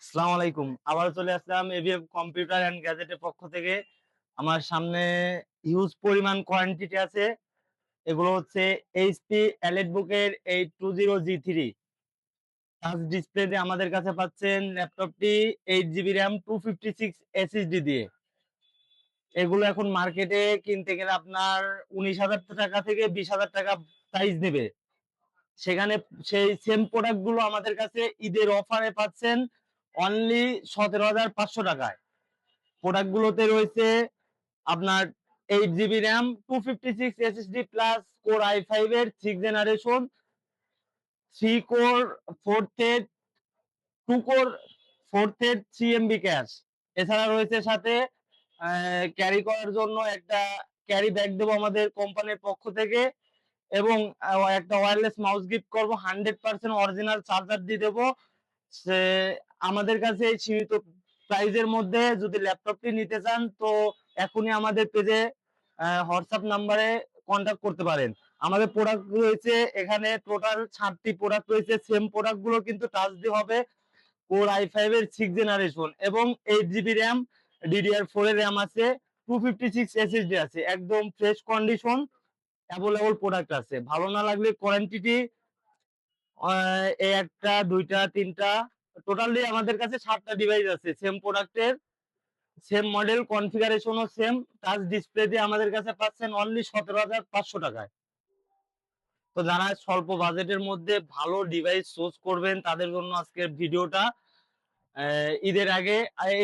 আসসালামু আলাইকুম। আবার চলে আসলাম এভিএম কম্পিউটার অ্যান্ড গ্যাজেটের পক্ষ থেকে। আমার সামনে হিউজ পরিমাণ কোয়ান্টিটি আছে। এগুলো হচ্ছে এইচপি এলিটবুকের 820G3 টাচ ডিসপ্লে দিয়ে আমাদের কাছে পাচ্ছেন ল্যাপটপটি 8 জিবি র্যাম 256 এসএসডি দিয়ে। এগুলো এখন মার্কেটে কিনতে গেলে আপনার 19,000 টাকা থেকে 20,000 টাকা প্রাইস নেবে। সেখানে সেই সেম প্রোডাক্ট গুলো আমাদের কাছে ঈদের অফারে পাচ্ছেন অনলি 17,500 টাকায়। প্রোডাক্ট গুলোতে রয়েছে আপনার 8 GB RAM 256 SSD plus core i5 এর 6th generation 3 core 4 thread 2 core 4 thread 3 MB cash. এছাড়া রয়েছে সাথে ক্যারি করার জন্য একটা ক্যারি ব্যাগ দেবো আমাদের কোম্পানির পক্ষ থেকে, এবং একটা ওয়্যারলেস মাউস গিফট করবো, 100% অরিজিনাল চার্জার দিয়ে দেবো। সে আমাদের কাছে এই সীমিত প্রাইজের মধ্যে যদি ল্যাপটপটি নিতে চান তো এখনই আমাদের পেজে হোয়াটসঅ্যাপ নাম্বারে কন্ট্যাক্ট করতে পারেন। আমাদের প্রোডাক্ট রয়েছে এখানে টোটাল 7টি প্রোডাক্ট রয়েছে। সেম প্রোডাক্ট গুলো কিন্তু টাচ দিয়ে হবে। কোর i5 এর 6th জেনারেশন এবং 8 জিবি র্যাম, DDR4 এর র্যাম আছে, 256 এসএসডি আছে, একদম ফ্রেশ কন্ডিশন অ্যাভেলেবল প্রোডাক্ট আছে। ভালো না লাগলে কোয়ান্টিটি এই একটা দুইটা তিনটা টোটালি আমাদের কাছে 7টা ডিভাইস আছে সেম প্রোডাক্টের, সেম মডেল, কনফিগারেশনও সেম। টাচ ডিসপ্লে দিয়ে আমাদের কাছে পাচ্ছেন অনলি 17,500 টাকায়। তো যারা স্বল্প বাজেটের মধ্যে ভালো ডিভাইস চুজ করবেন তাদের জন্য আজকের ভিডিওটা। ঈদের আগে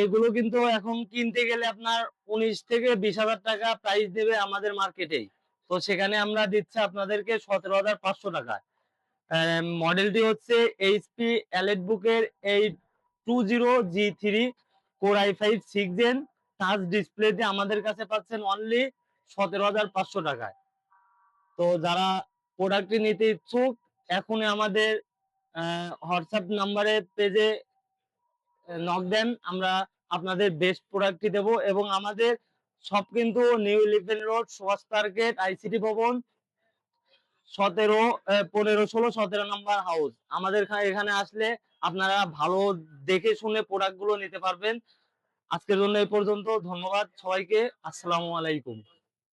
এগুলো কিন্তু এখন কিনতে গেলে আপনার 19 থেকে 20,000 টাকা প্রাইস দেবে আমাদের মার্কেটেই। তো সেখানে আমরা দিচ্ছি আপনাদেরকে 17,500 টাকায়। মডেলটি হচ্ছে এইচপি এলিটবুকের 820G3 core i5 6 gen touch display দিয়ে আমাদের কাছে পাচ্ছেন অনলি 17,500 টাকায়। তো যারা প্রোডাক্টটি নিতে ইচ্ছুক এখনই আমাদের হোয়াটসঅ্যাপ নাম্বারে পেজে নক দেন, আমরা আপনাদের বেস্ট প্রোডাক্টটি দেবো। এবং আমাদের সব কিন্তু New Elephant Road, Subhash Market, ICT Bhaban, 17, 15, 16, 17 নম্বর হাউস। আমাদের এখানে আসলে আপনারা ভালো দেখে শুনে প্রোডাক্ট গুলো নিতে পারবেন। আজকের জন্য এই পর্যন্ত। ধন্যবাদ সবাইকে। আসসালামু আলাইকুম।